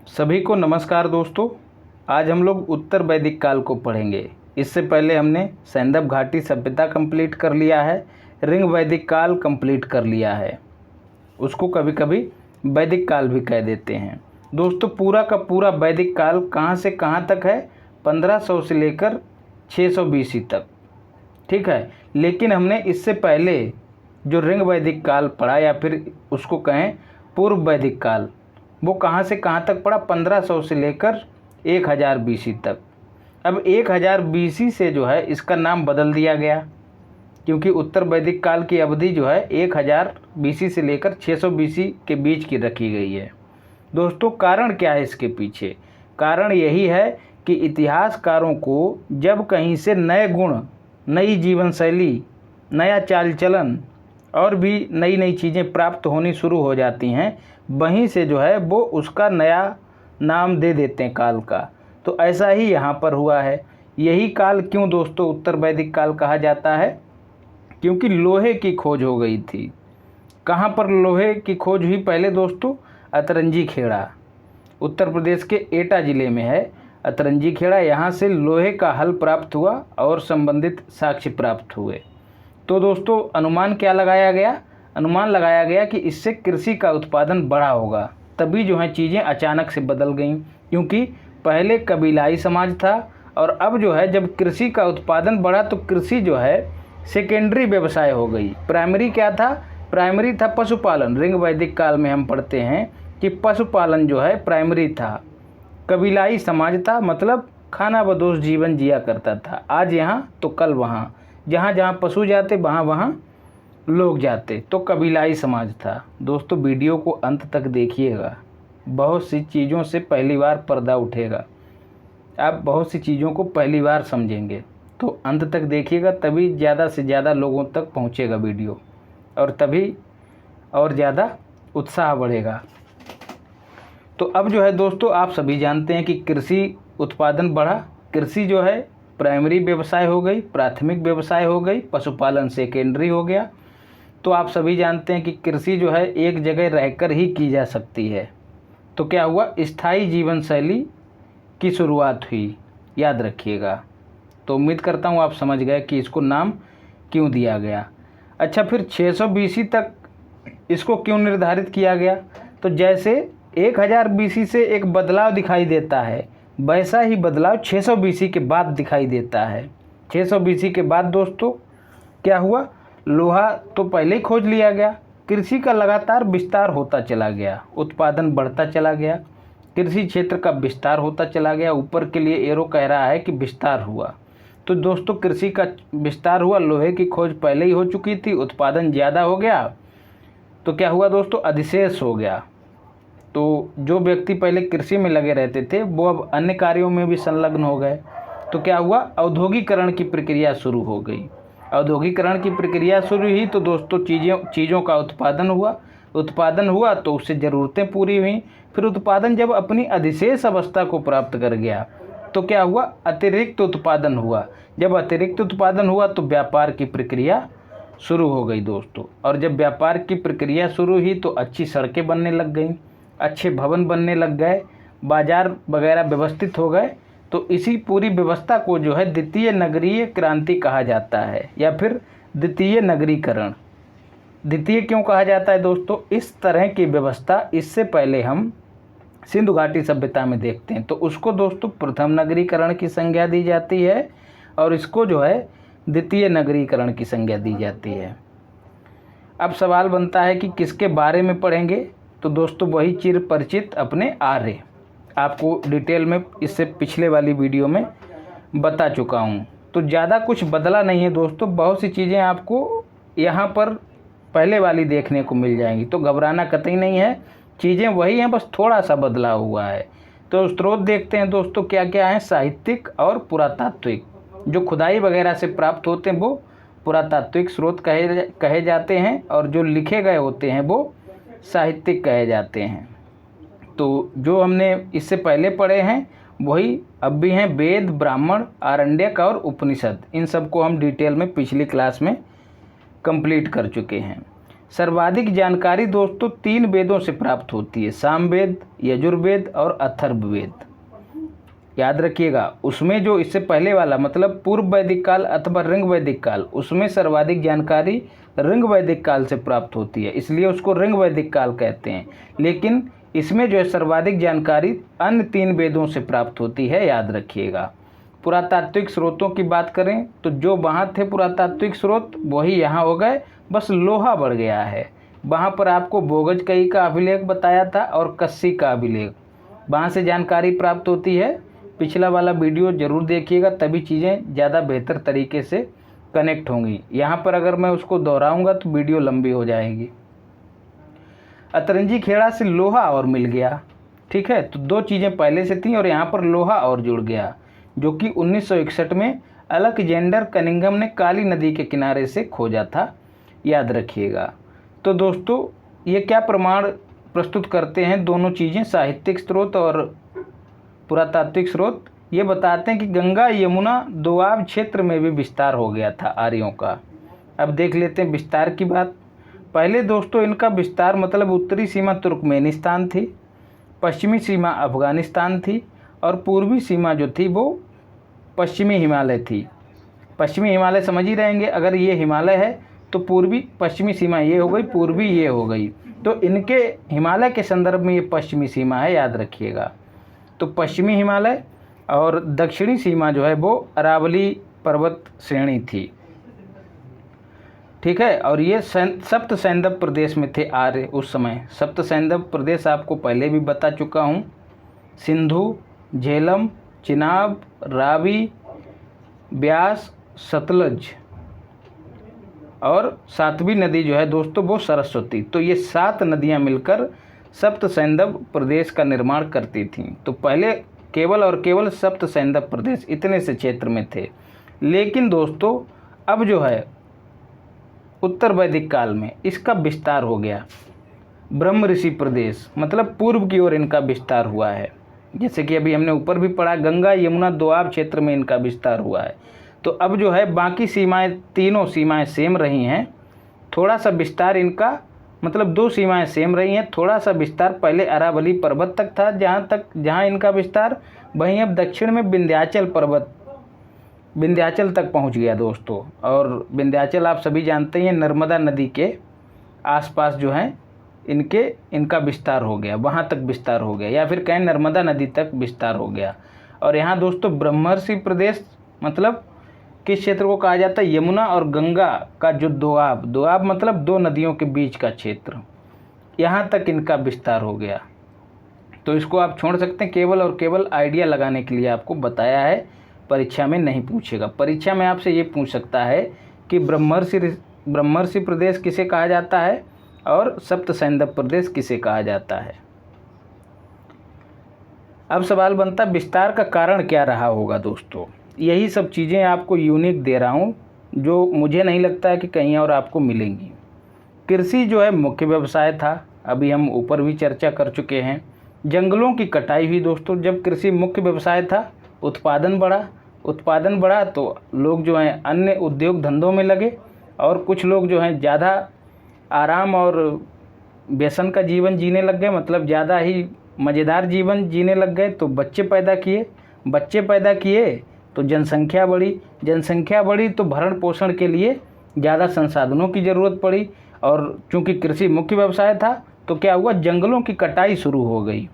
सभी को नमस्कार दोस्तों। आज हम लोग उत्तर वैदिक काल को पढ़ेंगे। इससे पहले हमने सैंधव घाटी सभ्यता कंप्लीट कर लिया है, रिंग वैदिक काल कंप्लीट कर लिया है। उसको कभी कभी वैदिक काल भी कह देते हैं। दोस्तों पूरा का पूरा वैदिक काल कहाँ से कहाँ तक है? 1500 से लेकर 600 BC तक, ठीक है। लेकिन हमने इससे पहले जो रिंग वैदिक काल पढ़ा या फिर उसको कहें पूर्व वैदिक काल, वो कहाँ से कहाँ तक पड़ा? 1500 से लेकर 1000 BC तक। अब 1000 BC से जो है इसका नाम बदल दिया गया, क्योंकि उत्तर वैदिक काल की अवधि जो है 1000 BC से लेकर 600 BC के बीच की रखी गई है। दोस्तों कारण क्या है इसके पीछे? कारण यही है कि इतिहासकारों को जब कहीं से नए गुण, नई जीवन शैली, नया चाल चलन और भी नई नई चीज़ें प्राप्त होनी शुरू हो जाती हैं, वहीं से जो है वो उसका नया नाम दे देते हैं काल का। तो ऐसा ही यहाँ पर हुआ है। यही काल क्यों दोस्तों उत्तर वैदिक काल कहा जाता है? क्योंकि लोहे की खोज हो गई थी। कहाँ पर लोहे की खोज हुई पहले दोस्तों? अतरंजी खेड़ा, उत्तर प्रदेश के एटा ज़िले में है अतरंजी खेड़ा। यहाँ से लोहे का हल प्राप्त हुआ और संबंधित साक्ष्य प्राप्त हुए। तो दोस्तों अनुमान क्या लगाया गया? अनुमान लगाया गया कि इससे कृषि का उत्पादन बढ़ा होगा। तभी जो है चीज़ें अचानक से बदल गईं, क्योंकि पहले कबीलाई समाज था और अब जो है जब कृषि का उत्पादन बढ़ा तो कृषि जो है सेकेंडरी व्यवसाय हो गई। प्राइमरी क्या था? प्राइमरी था पशुपालन। रिंग वैदिक काल में हम पढ़ते हैं कि पशुपालन जो है प्राइमरी था। कबीलाई समाज था, मतलब खाना बदोश जीवन जिया करता था। आज यहाँ तो कल वहाँ, जहाँ जहाँ पशु जाते वहाँ वहाँ लोग जाते। तो कबीलाई समाज था। दोस्तों वीडियो को अंत तक देखिएगा, बहुत सी चीज़ों से पहली बार पर्दा उठेगा। आप बहुत सी चीज़ों को पहली बार समझेंगे, तो अंत तक देखिएगा, तभी ज़्यादा से ज़्यादा लोगों तक पहुँचेगा वीडियो, और तभी और ज़्यादा उत्साह बढ़ेगा। तो अब जो है दोस्तों आप सभी जानते हैं कि कृषि उत्पादन बढ़ा। कृषि जो है प्राइमरी व्यवसाय हो गई, प्राथमिक व्यवसाय हो गई, पशुपालन सेकेंडरी हो गया। तो आप सभी जानते हैं कि कृषि जो है एक जगह रहकर ही की जा सकती है। तो क्या हुआ? स्थायी जीवन शैली की शुरुआत हुई, याद रखिएगा। तो उम्मीद करता हूँ आप समझ गए कि इसको नाम क्यों दिया गया। अच्छा, फिर 600 BC तक इसको क्यों निर्धारित किया गया? तो जैसे 1000 BC से एक बदलाव दिखाई देता है, वैसा ही बदलाव 600 BC के बाद दिखाई देता है। 600 BC के बाद दोस्तों क्या हुआ? लोहा तो पहले ही खोज लिया गया। कृषि का लगातार विस्तार होता चला गया, उत्पादन बढ़ता चला गया, कृषि क्षेत्र का विस्तार होता चला गया। ऊपर के लिए एरो कह रहा है कि विस्तार हुआ। तो दोस्तों कृषि का विस्तार हुआ, लोहे की खोज पहले ही हो चुकी थी, उत्पादन ज़्यादा हो गया। तो क्या हुआ दोस्तों? अधिशेष हो गया। तो जो व्यक्ति पहले कृषि में लगे रहते थे वो अब अन्य कार्यों में भी संलग्न हो गए। तो क्या हुआ? औद्योगिकरण की प्रक्रिया शुरू हो गई। औद्योगिकरण की प्रक्रिया शुरू हुई तो दोस्तों चीज़ों का उत्पादन हुआ। उत्पादन हुआ तो उससे ज़रूरतें पूरी हुई। फिर उत्पादन जब अपनी अधिशेष अवस्था को प्राप्त कर गया तो क्या हुआ? अतिरिक्त उत्पादन हुआ। जब अतिरिक्त उत्पादन हुआ तो व्यापार की प्रक्रिया शुरू हो गई दोस्तों। और जब व्यापार की प्रक्रिया शुरू हुई तो अच्छी सड़कें बनने लग गईं, अच्छे भवन बनने लग गए, बाज़ार वगैरह व्यवस्थित हो गए। तो इसी पूरी व्यवस्था को जो है द्वितीय नगरीय क्रांति कहा जाता है, या फिर द्वितीय नगरीकरण। द्वितीय क्यों कहा जाता है दोस्तों? इस तरह की व्यवस्था इससे पहले हम सिंधु घाटी सभ्यता में देखते हैं, तो उसको दोस्तों प्रथम नगरीकरण की संज्ञा दी जाती है और इसको जो है द्वितीय नगरीकरण की संज्ञा दी जाती है। अब सवाल बनता है कि किसके बारे में पढ़ेंगे? तो दोस्तों वही चिर परिचित अपने आर्य। आपको डिटेल में इससे पिछले वाली वीडियो में बता चुका हूँ, तो ज़्यादा कुछ बदला नहीं है दोस्तों। बहुत सी चीज़ें आपको यहाँ पर पहले वाली देखने को मिल जाएंगी, तो घबराना कतई नहीं है। चीज़ें वही हैं, बस थोड़ा सा बदलाव हुआ है। तो स्रोत देखते हैं दोस्तों क्या क्या हैं। साहित्यिक और पुरातात्विक, जो खुदाई वगैरह से प्राप्त होते हैं वो पुरातात्विक स्रोत कहे जाते हैं, और जो लिखे गए होते हैं वो साहित्यिक कहे जाते हैं। तो जो हमने इससे पहले पढ़े हैं वही अब भी हैं, वेद, ब्राह्मण, आरण्यक और उपनिषद। इन सब को हम डिटेल में पिछली क्लास में कंप्लीट कर चुके हैं। सर्वाधिक जानकारी दोस्तों 3 वेदों से प्राप्त होती है, सामवेद, यजुर्वेद और अथर्ववेद। याद रखिएगा, उसमें जो इससे पहले वाला मतलब पूर्व वैदिक काल अथवा ऋग वैदिक काल, उसमें सर्वाधिक जानकारी ऋग वैदिक काल से प्राप्त होती है, इसलिए उसको ऋग वैदिक काल कहते हैं। लेकिन इसमें जो है सर्वाधिक जानकारी अन्य 3 वेदों से प्राप्त होती है, याद रखिएगा। पुरातात्विक स्रोतों की बात करें तो जो वहाँ थे पुरातात्विक स्रोत वही यहाँ हो गए, बस लोहा बढ़ गया है। वहाँ पर आपको बोगजकई का अभिलेख बताया था और कस्सी का अभिलेख, वहाँ से जानकारी प्राप्त होती है। पिछला वाला वीडियो ज़रूर देखिएगा, तभी चीज़ें ज़्यादा बेहतर तरीके से कनेक्ट होंगी। यहाँ पर अगर मैं उसको दोहराऊँगा तो वीडियो लंबी हो जाएगी। अतरंजी खेड़ा से लोहा और मिल गया, ठीक है। तो 2 चीज़ें पहले से थी और यहाँ पर लोहा और जुड़ गया, जो कि 1961 में अलेक्जेंडर कनिंघम ने काली नदी के किनारे से खोजा था, याद रखिएगा। तो दोस्तों ये क्या प्रमाण प्रस्तुत करते हैं, दोनों चीज़ें साहित्यिक स्रोत और पुरातात्विक स्रोत, ये बताते हैं कि गंगा यमुना दोआब क्षेत्र में भी विस्तार हो गया था आर्यों का। अब देख लेते हैं विस्तार की बात। पहले दोस्तों इनका विस्तार मतलब उत्तरी सीमा तुर्कमेनिस्तान थी, पश्चिमी सीमा अफ़गानिस्तान थी और पूर्वी सीमा जो थी वो पश्चिमी हिमालय थी। पश्चिमी हिमालय समझ ही रहेंगे, अगर ये हिमालय है तो पूर्वी पश्चिमी सीमा ये हो गई, पूर्वी ये हो गई, तो इनके हिमालय के संदर्भ में ये पश्चिमी सीमा है, याद रखिएगा। तो पश्चिमी हिमालय और दक्षिणी सीमा जो है वो अरावली पर्वत श्रेणी थी, ठीक है। और ये सप्त सैंधव प्रदेश में थे आर्य उस समय। सप्त सैंधव प्रदेश आपको पहले भी बता चुका हूँ, सिंधु, झेलम, चिनाब, रावी, ब्यास, सतलज और 7वीं नदी जो है दोस्तों वो सरस्वती। तो ये 7 नदियाँ मिलकर सप्त सैंधव प्रदेश का निर्माण करती थीं। तो पहले केवल और केवल सप्त सैंधव प्रदेश इतने से क्षेत्र में थे। लेकिन दोस्तों अब जो है उत्तर वैदिक काल में इसका विस्तार हो गया। ब्रह्म ऋषि प्रदेश मतलब पूर्व की ओर इनका विस्तार हुआ है, जैसे कि अभी हमने ऊपर भी पढ़ा, गंगा यमुना दोआब क्षेत्र में इनका विस्तार हुआ है। तो अब जो है बाकी सीमाएं, तीनों सीमाएं सेम रही हैं, थोड़ा सा विस्तार इनका मतलब 2 सीमाएं सेम रही हैं, थोड़ा सा विस्तार पहले अरावली पर्वत तक था जहां इनका विस्तार, वहीं अब दक्षिण में विंध्याचल पर्वत विंध्याचल तक पहुंच गया दोस्तों। और विंध्याचल आप सभी जानते हैं नर्मदा नदी के आसपास जो है इनका विस्तार हो गया, वहाँ तक विस्तार हो गया, या फिर कहें नर्मदा नदी तक विस्तार हो गया। और यहाँ दोस्तों ब्रह्मर्षि प्रदेश मतलब किस क्षेत्र को कहा जाता है, यमुना और गंगा का जो दोआब मतलब 2 नदियों के बीच का क्षेत्र, यहाँ तक इनका विस्तार हो गया। तो इसको आप छोड़ सकते हैं, केवल और केवल आइडिया लगाने के लिए आपको बताया है, परीक्षा में नहीं पूछेगा। परीक्षा में आपसे ये पूछ सकता है कि ब्रह्मर्षि प्रदेश किसे कहा जाता है और सप्त सैंधव प्रदेश किसे कहा जाता है। अब सवाल बनता विस्तार का कारण क्या रहा होगा दोस्तों। यही सब चीज़ें आपको यूनिक दे रहा हूँ, जो मुझे नहीं लगता है कि कहीं और आपको मिलेंगी। कृषि जो है मुख्य व्यवसाय था, अभी हम ऊपर भी चर्चा कर चुके हैं। जंगलों की कटाई हुई दोस्तों, जब कृषि मुख्य व्यवसाय था उत्पादन बढ़ा तो लोग जो हैं अन्य उद्योग धंधों में लगे, और कुछ लोग जो हैं ज़्यादा आराम और व्यसन का जीवन जीने लग गए, मतलब ज़्यादा ही मज़ेदार जीवन जीने लग गए। तो बच्चे पैदा किए तो जनसंख्या बढ़ी तो भरण पोषण के लिए ज़्यादा संसाधनों की ज़रूरत पड़ी, और चूँकि कृषि मुख्य व्यवसाय था तो क्या हुआ, जंगलों की कटाई शुरू हो गई।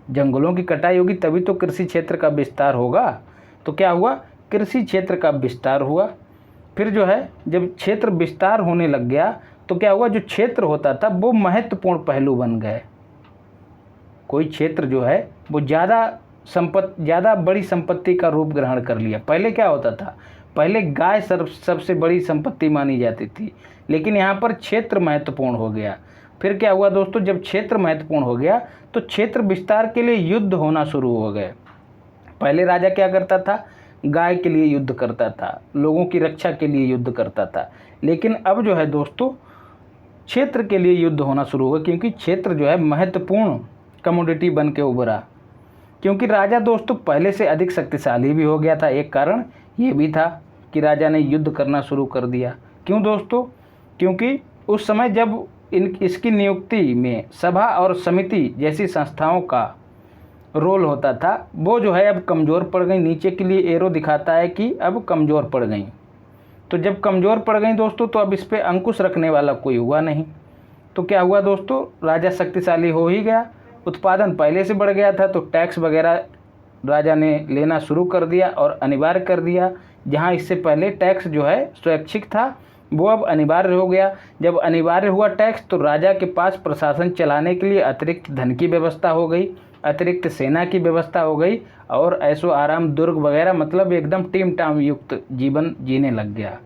जंगलों की कटाई होगी तभी तो कृषि क्षेत्र का विस्तार होगा। तो क्या हुआ, कृषि क्षेत्र का विस्तार हुआ। फिर जो है जब क्षेत्र विस्तार होने लग गया तो क्या हुआ, जो क्षेत्र होता था वो महत्वपूर्ण पहलू बन गए। कोई क्षेत्र जो है वो ज़्यादा बड़ी संपत्ति का रूप ग्रहण कर लिया। पहले क्या होता था, पहले गाय सबसे बड़ी संपत्ति मानी जाती थी, लेकिन यहाँ पर क्षेत्र महत्वपूर्ण हो गया। फिर क्या हुआ दोस्तों, जब क्षेत्र महत्वपूर्ण हो गया तो क्षेत्र विस्तार के लिए युद्ध होना शुरू हो गए। पहले राजा क्या करता था, गाय के लिए युद्ध करता था, लोगों की रक्षा के लिए युद्ध करता था। लेकिन अब जो है दोस्तों क्षेत्र के लिए युद्ध होना शुरू हुआ, क्योंकि क्षेत्र जो है महत्वपूर्ण कमोडिटी बन के उभरा। क्योंकि राजा दोस्तों पहले से अधिक शक्तिशाली भी हो गया था। एक कारण ये भी था कि राजा ने युद्ध करना शुरू कर दिया। क्यों दोस्तों, क्योंकि उस समय जब इसकी नियुक्ति में सभा और समिति जैसी संस्थाओं का रोल होता था, वो जो है अब कमज़ोर पड़ गई। नीचे के लिए एरो दिखाता है कि अब कमज़ोर पड़ गई। तो जब कमज़ोर पड़ गई दोस्तों, तो अब इस पर अंकुश रखने वाला कोई हुआ नहीं। तो क्या हुआ दोस्तों, राजा शक्तिशाली हो ही गया, उत्पादन पहले से बढ़ गया था, तो टैक्स वगैरह राजा ने लेना शुरू कर दिया और अनिवार्य कर दिया। जहाँ इससे पहले टैक्स जो है स्वैच्छिक था, वो अब अनिवार्य हो गया। जब अनिवार्य हुआ टैक्स, तो राजा के पास प्रशासन चलाने के लिए अतिरिक्त धन की व्यवस्था हो गई, अतिरिक्त सेना की व्यवस्था हो गई और ऐशो आराम दुर्ग वगैरह, मतलब एकदम टीम टाम युक्त जीवन जीने लग गया।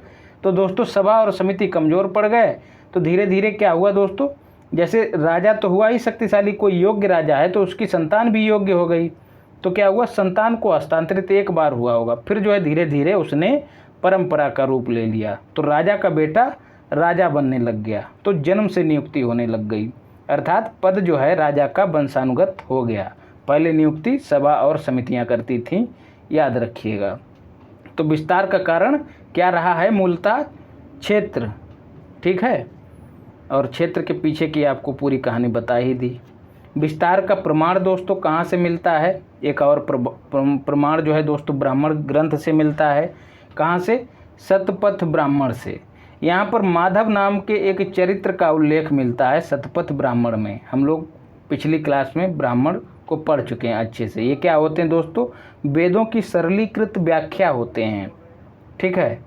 तो दोस्तों सभा और समिति कमज़ोर पड़ गए। तो धीरे धीरे क्या हुआ दोस्तों, जैसे राजा तो हुआ ही शक्तिशाली, कोई योग्य राजा है तो उसकी संतान भी योग्य हो गई। तो क्या हुआ, संतान को हस्तांतरित एक बार हुआ होगा, फिर जो है धीरे धीरे उसने परंपरा का रूप ले लिया। तो राजा का बेटा राजा बनने लग गया, तो जन्म से नियुक्ति होने लग गई, अर्थात पद जो है राजा का वंशानुगत हो गया। पहले नियुक्ति सभा और समितियां करती थीं, याद रखिएगा। तो विस्तार का कारण क्या रहा है, मूलतः क्षेत्र, ठीक है। और क्षेत्र के पीछे की आपको पूरी कहानी बता ही दी। विस्तार का प्रमाण दोस्तों कहाँ से मिलता है, एक और प्रमाण जो है दोस्तों ब्राह्मण ग्रंथ से मिलता है। कहाँ से, शतपथ ब्राह्मण से। यहाँ पर माधव नाम के एक चरित्र का उल्लेख मिलता है शतपथ ब्राह्मण में। हम लोग पिछली क्लास में ब्राह्मण को पढ़ चुके हैं अच्छे से। ये क्या होते हैं दोस्तों, वेदों की सरलीकृत व्याख्या होते हैं, ठीक है।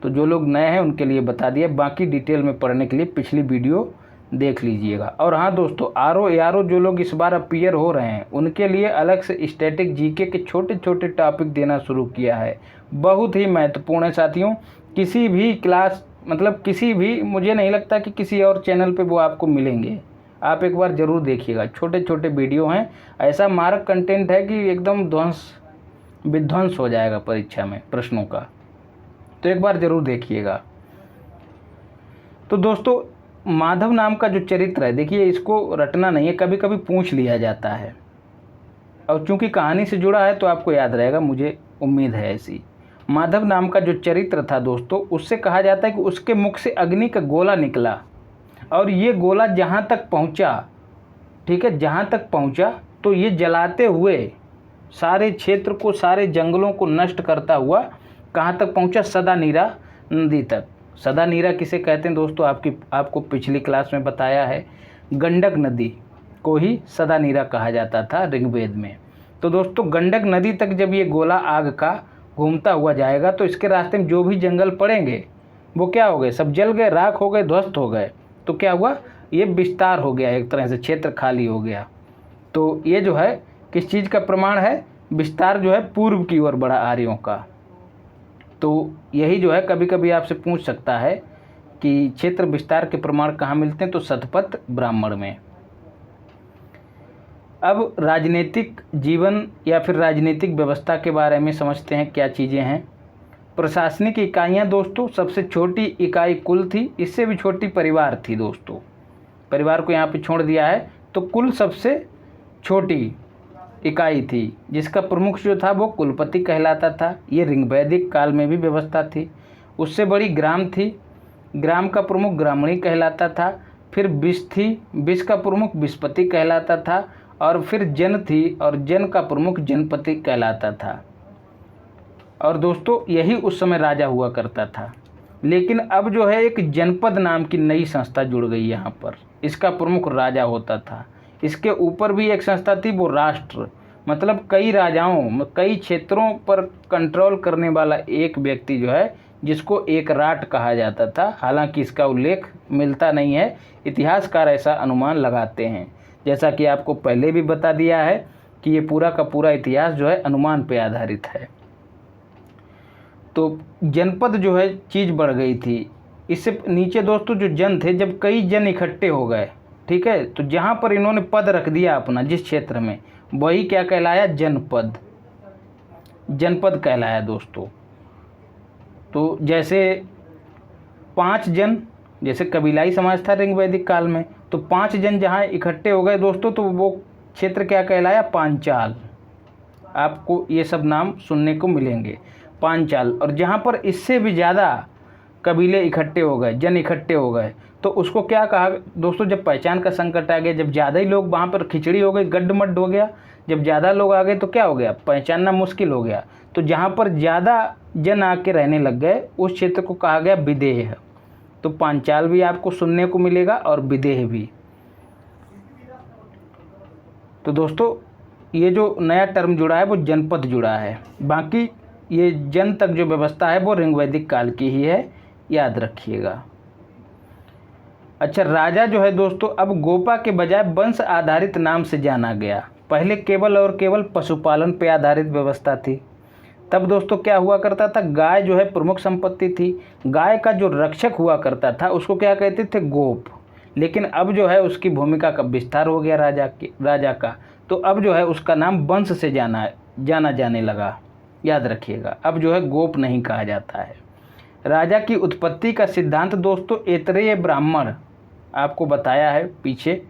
तो जो लोग नए हैं उनके लिए बता दिया, बाकी डिटेल में पढ़ने के लिए पिछली वीडियो देख लीजिएगा। और हाँ दोस्तों, आरओ एआरओ जो लोग इस बार अपीयर हो रहे हैं उनके लिए अलग से स्टैटिक जीके के छोटे छोटे टॉपिक देना शुरू किया है, बहुत ही महत्वपूर्ण है साथियों। किसी भी क्लास, मतलब किसी भी, मुझे नहीं लगता कि किसी और चैनल पे वो आपको मिलेंगे। आप एक बार ज़रूर देखिएगा, छोटे छोटे वीडियो हैं, ऐसा मारक कंटेंट है कि एकदम विध्वंस हो जाएगा परीक्षा में प्रश्नों का। तो एक बार ज़रूर देखिएगा। तो दोस्तों माधव नाम का जो चरित्र है, देखिए इसको रटना नहीं है, कभी कभी पूछ लिया जाता है, और चूंकि कहानी से जुड़ा है तो आपको याद रहेगा, मुझे उम्मीद है ऐसी। माधव नाम का जो चरित्र था दोस्तों, उससे कहा जाता है कि उसके मुख से अग्नि का गोला निकला, और ये गोला जहाँ तक पहुँचा, ठीक है, जहाँ तक पहुँचा तो ये जलाते हुए सारे क्षेत्र को, सारे जंगलों को नष्ट करता हुआ कहाँ तक पहुँचा, सदानीरा नदी तक। सदानीरा किसे कहते हैं दोस्तों, आपको पिछली क्लास में बताया है। गंडक नदी को ही सदानीरा कहा जाता था ऋग्वेद में। तो दोस्तों गंडक नदी तक जब ये गोला आग का घूमता हुआ जाएगा, तो इसके रास्ते में जो भी जंगल पड़ेंगे वो क्या हो गए, सब जल गए, राख हो गए, ध्वस्त हो गए। तो क्या हुआ, ये विस्तार हो गया, एक तरह से क्षेत्र खाली हो गया। तो ये जो है किस चीज़ का प्रमाण है, विस्तार जो है पूर्व की ओर बढ़ा आर्यों का। तो यही जो है कभी कभी आपसे पूछ सकता है कि क्षेत्र विस्तार के प्रमाण कहाँ मिलते हैं, तो शतपथ ब्राह्मण में। अब राजनीतिक जीवन या फिर राजनीतिक व्यवस्था के बारे में समझते हैं, क्या चीज़ें हैं। प्रशासनिक इकाइयाँ दोस्तों, सबसे छोटी इकाई कुल थी, इससे भी छोटी परिवार थी दोस्तों। परिवार को यहाँ पे छोड़ दिया है, तो कुल सबसे छोटी इकाई थी, जिसका प्रमुख जो था वो कुलपति कहलाता था। ये ऋग्वैदिक काल में भी व्यवस्था थी। उससे बड़ी ग्राम थी, ग्राम का प्रमुख ग्रामणी कहलाता था। फिर विष थी, विष का प्रमुख विषपति कहलाता था। और फिर जन थी, और जन का प्रमुख जनपति कहलाता था। और दोस्तों यही उस समय राजा हुआ करता था। लेकिन अब जो है एक जनपद नाम की नई संस्था जुड़ गई यहाँ पर, इसका प्रमुख राजा होता था। इसके ऊपर भी एक संस्था थी, वो राष्ट्र, मतलब कई राजाओं, कई क्षेत्रों पर कंट्रोल करने वाला एक व्यक्ति जो है, जिसको एक राट कहा जाता था। हालांकि इसका उल्लेख मिलता नहीं है, इतिहासकार ऐसा अनुमान लगाते हैं। जैसा कि आपको पहले भी बता दिया है कि ये पूरा का पूरा इतिहास जो है अनुमान पर आधारित है। तो जनपद जो है चीज़ बढ़ गई थी। इससे नीचे दोस्तों जो जन थे, जब कई जन इकट्ठे हो गए, ठीक है, तो जहाँ पर इन्होंने पद रख दिया अपना जिस क्षेत्र में, वही क्या कहलाया, जनपद, जनपद कहलाया दोस्तों। तो जैसे 5 जन, जैसे कबीलाई समाज था ऋग्वैदिक काल में, तो 5 जन जहाँ इकट्ठे हो गए दोस्तों, तो वो क्षेत्र क्या कहलाया, पांचाल। आपको ये सब नाम सुनने को मिलेंगे, पांचाल। और जहाँ पर इससे भी ज़्यादा कबीले इकट्ठे हो गए, जन इकट्ठे हो गए, तो उसको क्या कहा दोस्तों, जब पहचान का संकट आ गया, जब ज़्यादा ही लोग वहाँ पर खिचड़ी हो गई, गड्ढमड्ढ हो गया, जब ज़्यादा लोग आ गए तो क्या हो गया, पहचानना मुश्किल हो गया। तो जहाँ पर ज़्यादा जन आके रहने लग गए उस क्षेत्र को कहा गया विदेह। तो पांचाल भी आपको सुनने को मिलेगा और विदेह भी। तो दोस्तों ये जो नया टर्म जुड़ा है वो जनपद जुड़ा है, बाकी ये जन तक जो व्यवस्था है वो ऋग वैदिक काल की ही है, याद रखिएगा। अच्छा, राजा जो है दोस्तों अब गोपा के बजाय वंश आधारित नाम से जाना गया। पहले केवल और केवल पशुपालन पे आधारित व्यवस्था थी। तब दोस्तों क्या हुआ करता था, गाय जो है प्रमुख संपत्ति थी। गाय का जो रक्षक हुआ करता था उसको क्या कहते थे, गोप। लेकिन अब जो है उसकी भूमिका का विस्तार हो गया राजा का, तो अब जो है उसका नाम वंश से जाना जाने लगा, याद रखिएगा। अब जो है गोप नहीं कहा जाता है। राजा की उत्पत्ति का सिद्धांत दोस्तों ऐतरेय ब्राह्मण, आपको बताया है पीछे,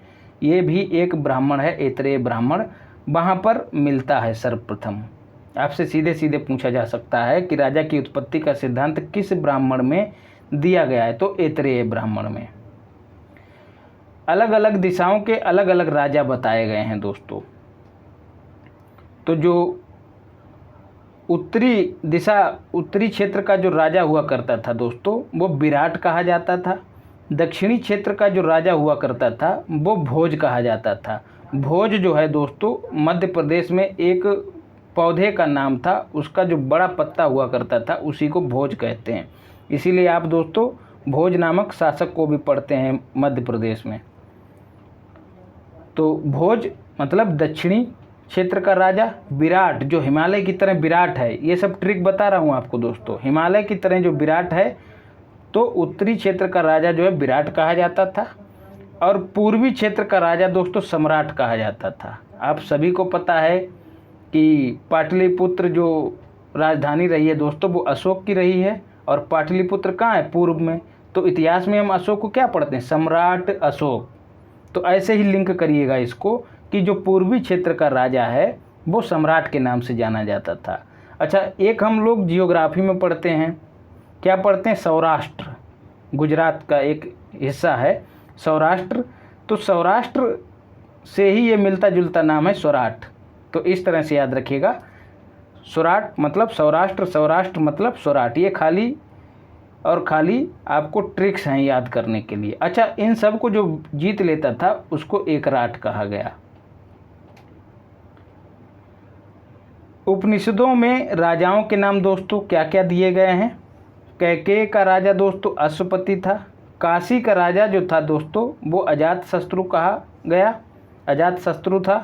ये भी एक ब्राह्मण है, ऐतरेय ब्राह्मण, वहाँ पर मिलता है सर्वप्रथम। आपसे सीधे सीधे पूछा जा सकता है कि राजा की उत्पत्ति का सिद्धांत किस ब्राह्मण में दिया गया है, तो ऐतरेय ब्राह्मण में। अलग अलग दिशाओं के अलग अलग राजा बताए गए हैं दोस्तों। तो जो उत्तरी क्षेत्र का जो राजा हुआ करता था दोस्तों वो विराट कहा जाता था। दक्षिणी क्षेत्र का जो राजा हुआ करता था वो भोज कहा जाता था। भोज जो है दोस्तों मध्य प्रदेश में एक पौधे का नाम था, उसका जो बड़ा पत्ता हुआ करता था उसी को भोज कहते हैं। इसीलिए आप दोस्तों भोज नामक शासक को भी पढ़ते हैं मध्य प्रदेश में। तो भोज मतलब दक्षिणी क्षेत्र का राजा। विराट जो हिमालय की तरह विराट है, ये सब ट्रिक बता रहा हूँ आपको दोस्तों, हिमालय की तरह जो विराट है तो उत्तरी क्षेत्र का राजा जो है विराट कहा जाता था। और पूर्वी क्षेत्र का राजा दोस्तों सम्राट कहा जाता था। आप सभी को पता है कि पाटलिपुत्र जो राजधानी रही है दोस्तों वो अशोक की रही है, और पाटलिपुत्र कहाँ है, पूर्व में। तो इतिहास में हम अशोक को क्या पढ़ते हैं, सम्राट अशोक। तो ऐसे ही लिंक करिएगा इसको कि जो पूर्वी क्षेत्र का राजा है वो सम्राट के नाम से जाना जाता था। अच्छा, एक हम लोग जियोग्राफी में पढ़ते हैं, क्या पढ़ते हैं, सौराष्ट्र, गुजरात का एक हिस्सा है सौराष्ट्र। तो सौराष्ट्र से ही ये मिलता जुलता नाम है स्वराट। तो इस तरह से याद रखिएगा, स्वराट मतलब सौराष्ट्र, सौराष्ट्र मतलब स्वराट। ये खाली आपको ट्रिक्स हैं याद करने के लिए। अच्छा, इन सब को जो जीत लेता था उसको एकराट कहा गया। उपनिषदों में राजाओं के नाम दोस्तों क्या क्या दिए गए हैं। कैकेय का राजा दोस्तों अश्वपति था। काशी का राजा जो था दोस्तों वो अजातशत्रु कहा गया, अजातशत्रु था।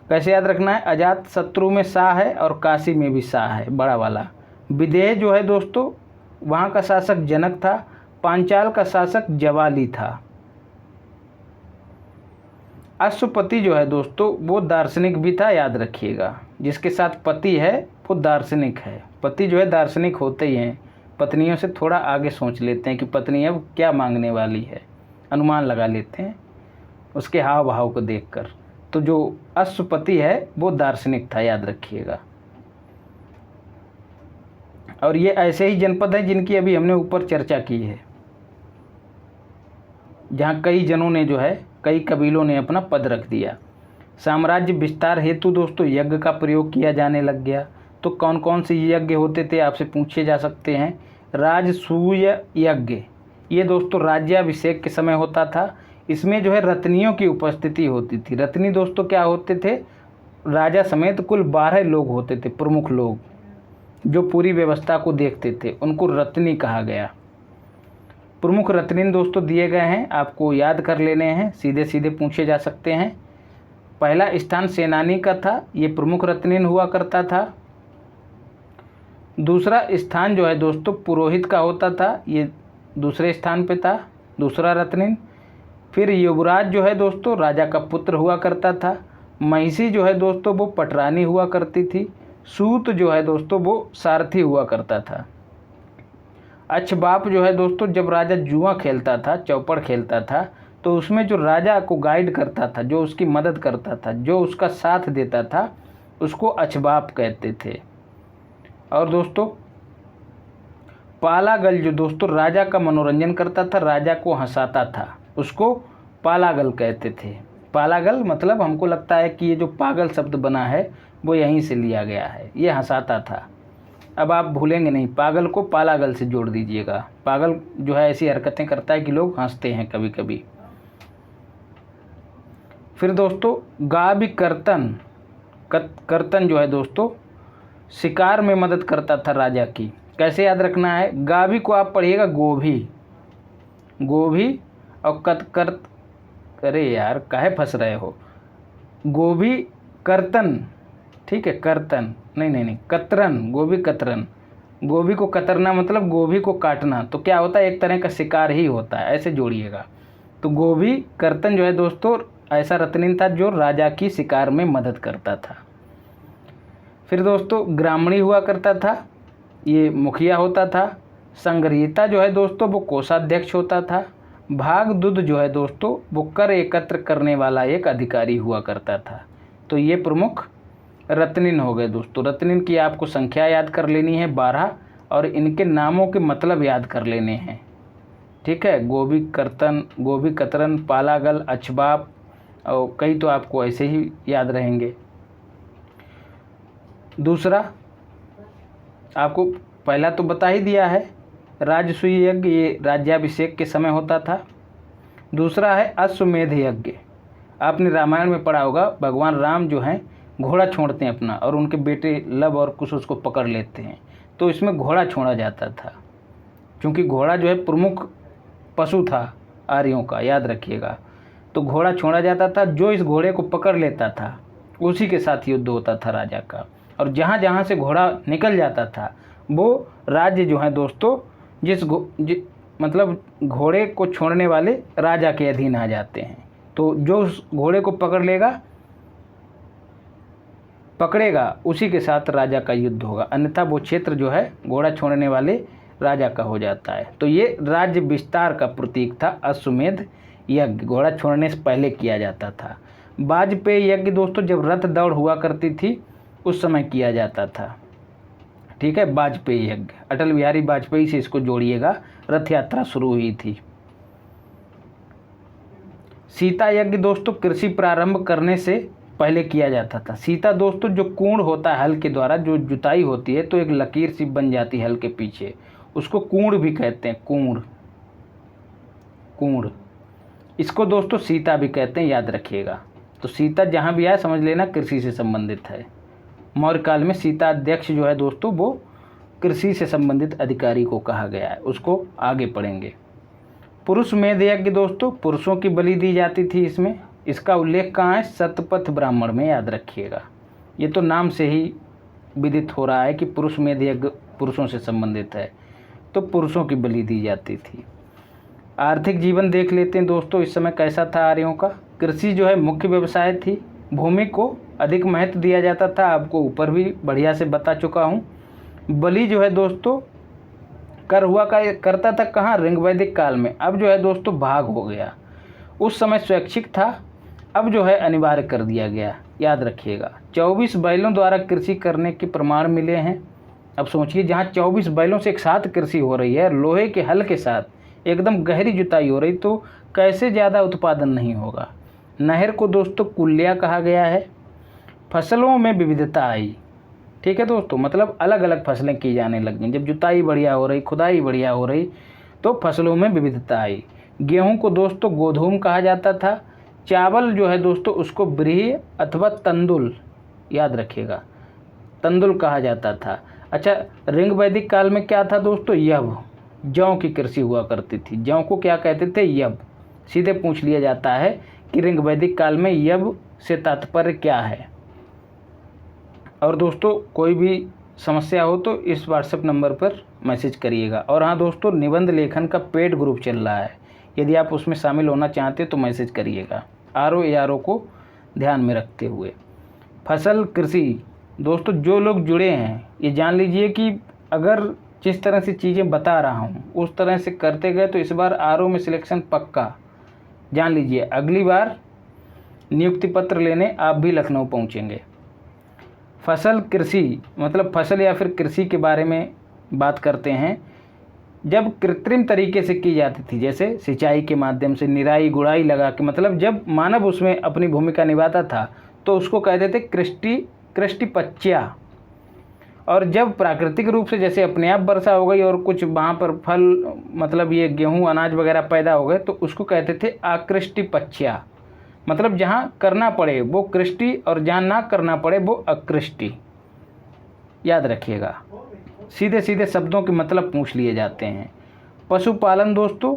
कैसे याद रखना है, अजातशत्रु में सा है और काशी में भी सा है, बड़ा वाला। विदेह जो है दोस्तों वहाँ का शासक जनक था। पांचाल का शासक जवाली था। अश्वपति जो है दोस्तों वो दार्शनिक भी था, याद रखिएगा। जिसके साथ पति है वो दार्शनिक है। पति जो है दार्शनिक होते ही हैं, पत्नियों से थोड़ा आगे सोच लेते हैं कि पत्नी अब क्या मांगने वाली है, अनुमान लगा लेते हैं उसके हाव भाव को देखकर। तो जो अश्वपति है वो दार्शनिक था, याद रखिएगा। और ये ऐसे ही जनपद हैं जिनकी अभी हमने ऊपर चर्चा की है, जहाँ कई जनों ने जो है, कई कबीलों ने अपना पद रख दिया। साम्राज्य विस्तार हेतु दोस्तों यज्ञ का प्रयोग किया जाने लग गया। तो कौन कौन से यज्ञ होते थे आपसे पूछे जा सकते हैं। राजसूय यज्ञ, ये दोस्तों राज्याभिषेक के समय होता था। इसमें जो है रत्नियों की उपस्थिति होती थी। रत्नी दोस्तों क्या होते थे, राजा समेत कुल 12 लोग होते थे, प्रमुख लोग जो पूरी व्यवस्था को देखते थे, उनको रत्नी कहा गया। प्रमुख रत्निन दोस्तों दिए गए हैं, आपको याद कर लेने हैं, सीधे सीधे पूछे जा सकते हैं। पहला स्थान सेनानी का था, ये प्रमुख रत्निन हुआ करता था। दूसरा स्थान जो है दोस्तों पुरोहित का होता था, ये दूसरे स्थान पे था, दूसरा रत्निन। फिर युवराज जो है दोस्तों राजा का पुत्र हुआ करता था। महिषी जो है दोस्तों वो पटरानी हुआ करती थी। सूत जो है दोस्तों वो सारथी हुआ करता था। अक्षबाप जो है दोस्तों जब राजा जुआ खेलता था, चौपड़ खेलता था, तो उसमें जो राजा को गाइड करता था, जो उसकी मदद करता था, जो उसका साथ देता था, उसको अक्षबाप कहते थे। और दोस्तों पालागल जो दोस्तों राजा का मनोरंजन करता था, राजा को हंसाता था, उसको पालागल कहते थे। पालागल मतलब हमको लगता है कि ये जो पागल शब्द बना है वो यहीं से लिया गया है, ये हंसाता था। अब आप भूलेंगे नहीं, पागल को पालागल से जोड़ दीजिएगा। पागल जो है ऐसी हरकतें करता है कि लोग हंसते हैं कभी कभी। फिर दोस्तों गाभी कर्तन, कर्तन जो है दोस्तों शिकार में मदद करता था राजा की। कैसे याद रखना है, गाभी को आप पढ़िएगा गोभी, गोभी और कर्त, अरे यार काहे फंस रहे हो, गोभी कर्तन, ठीक है, कर्तन नहीं कतरन, गोभी कतरन। गोभी को कतरना मतलब गोभी को काटना, तो क्या होता है, एक तरह का शिकार ही होता है, ऐसे जोड़िएगा। तो गोभी कर्तन जो है दोस्तों ऐसा रत्निन था जो राजा की शिकार में मदद करता था। फिर दोस्तों ग्रामणी हुआ करता था, ये मुखिया होता था। संग्रहीता जो है दोस्तों वो कोषाध्यक्ष होता था। भागदूत जो है दोस्तों वो कर एकत्र करने वाला एक अधिकारी हुआ करता था। तो ये प्रमुख रत्निन हो गए दोस्तों। रत्निन की आपको संख्या याद कर लेनी है 12, और इनके नामों के मतलब याद कर लेने हैं, ठीक है। गोभी कर्तन, गोभी कतरन, पालागल, अछबाप और कई तो आपको ऐसे ही याद रहेंगे। दूसरा आपको पहला तो बता ही दिया है, राजसूय यज्ञ, ये राज्याभिषेक के समय होता था। दूसरा है अश्वमेध यज्ञ। आपने रामायण में पढ़ा होगा, भगवान राम जो हैं घोड़ा छोड़ते हैं अपना, और उनके बेटे लव और कुश उसको पकड़ लेते हैं। तो इसमें घोड़ा छोड़ा जाता था, क्योंकि घोड़ा जो है प्रमुख पशु था आर्यों का, याद रखिएगा। तो घोड़ा छोड़ा जाता था, जो इस घोड़े को पकड़ लेता था उसी के साथ युद्ध होता था राजा का। और जहाँ जहाँ से घोड़ा निकल जाता था वो राज्य जो है दोस्तों मतलब घोड़े को छोड़ने वाले राजा के अधीन आ जाते हैं। तो जो उस घोड़े को पकड़ेगा उसी के साथ राजा का युद्ध होगा, अन्यथा वो क्षेत्र जो है घोड़ा छोड़ने वाले राजा का हो जाता है। तो ये राज्य विस्तार का प्रतीक था अश्वमेध यज्ञ, घोड़ा छोड़ने से पहले किया जाता था। वाजपेयी यज्ञ दोस्तों जब रथ दौड़ हुआ करती थी उस समय किया जाता था, ठीक है। वाजपेयी यज्ञ, अटल बिहारी वाजपेयी से इसको जोड़िएगा, रथ यात्रा शुरू हुई थी। सीता यज्ञ दोस्तों कृषि प्रारंभ करने से पहले किया जाता था। सीता दोस्तों जो कूण होता है हल के द्वारा जो जुताई होती है, तो एक लकीर सी बन जाती है हल के पीछे, उसको कूण भी कहते हैं, कूण, कूण। इसको दोस्तों सीता भी कहते हैं, याद रखिएगा। तो सीता जहाँ भी आए समझ लेना कृषि से संबंधित है। मौर्य काल में सीता अध्यक्ष जो है दोस्तों वो कृषि से संबंधित अधिकारी को कहा गया है, उसको आगे पढ़ेंगे। पुरुष मेध यज्ञ दोस्तों पुरुषों की बलि दी जाती थी इसमें। इसका उल्लेख कहाँ है, शतपथ ब्राह्मण में, याद रखिएगा। ये तो नाम से ही विदित हो रहा है कि पुरुष मेध यज्ञ पुरुषों से संबंधित है, तो पुरुषों की बलि दी जाती थी। आर्थिक जीवन देख लेते हैं दोस्तों, इस समय कैसा था आर्यों का। कृषि जो है मुख्य व्यवसाय थी, भूमि को अधिक महत्व दिया जाता था, आपको ऊपर भी बढ़िया से बता चुका हूँ। बलि जो है दोस्तों कर हुआ करता था कहाँ, ऋग वैदिक काल में। अब जो है दोस्तों भाग हो गया, उस समय स्वैच्छिक था, अब जो है अनिवार्य कर दिया गया, याद रखिएगा। 24 बैलों द्वारा कृषि करने के प्रमाण मिले हैं। अब सोचिए जहाँ 24 बैलों से एक साथ कृषि हो रही है, लोहे के हल के साथ एकदम गहरी जुताई हो रही, तो कैसे ज़्यादा उत्पादन नहीं होगा। नहर को दोस्तों कुल्या कहा गया है। फसलों में विविधता आई, ठीक है दोस्तों, मतलब अलग अलग फसलें की जाने लगी। जब जुताई बढ़िया हो रही, खुदाई बढ़िया हो रही, तो फसलों में विविधता आई। गेहूं को दोस्तों गोधूम कहा जाता था। चावल जो है दोस्तों उसको ब्रीही अथवा तंदुल, याद रखिएगा, तंदुल कहा जाता था। अच्छा, ऋग वैदिक काल में क्या था दोस्तों, यव, जौ की कृषि हुआ करती थी। जौ को क्या कहते थे, यव। सीधे पूछ लिया जाता है कि ऋग वैदिक काल में यव से तात्पर्य क्या है। और दोस्तों कोई भी समस्या हो तो इस व्हाट्सएप नंबर पर मैसेज करिएगा। और हाँ दोस्तों, निबंध लेखन का पेड ग्रुप चल रहा है, यदि आप उसमें शामिल होना चाहते तो मैसेज करिएगा, RO को ध्यान में रखते हुए। फसल कृषि दोस्तों जो लोग जुड़े हैं ये जान लीजिए कि अगर जिस तरह से चीज़ें बता रहा हूँ उस तरह से करते गए तो इस बार RO में सिलेक्शन पक्का, जान लीजिए। अगली बार नियुक्ति पत्र लेने आप भी लखनऊ पहुँचेंगे। फसल कृषि मतलब फसल या फिर कृषि के बारे में बात करते हैं। जब कृत्रिम तरीके से की जाती थी, जैसे सिंचाई के माध्यम से, निराई गुड़ाई लगा के, मतलब जब मानव उसमें अपनी भूमिका निभाता था तो उसको कहते थे कृष्टिपच्या। और जब प्राकृतिक रूप से जैसे अपने आप वर्षा हो गई और कुछ वहाँ पर फल, मतलब ये गेहूँ अनाज वगैरह पैदा हो गए, तो उसको कहते थे आकृष्टिपच्या। मतलब जहाँ करना पड़े वो कृष्टि और जहाँ ना करना पड़े वो अकृष्टि। याद रखिएगा, सीधे सीधे शब्दों के मतलब पूछ लिए जाते हैं। पशुपालन दोस्तों,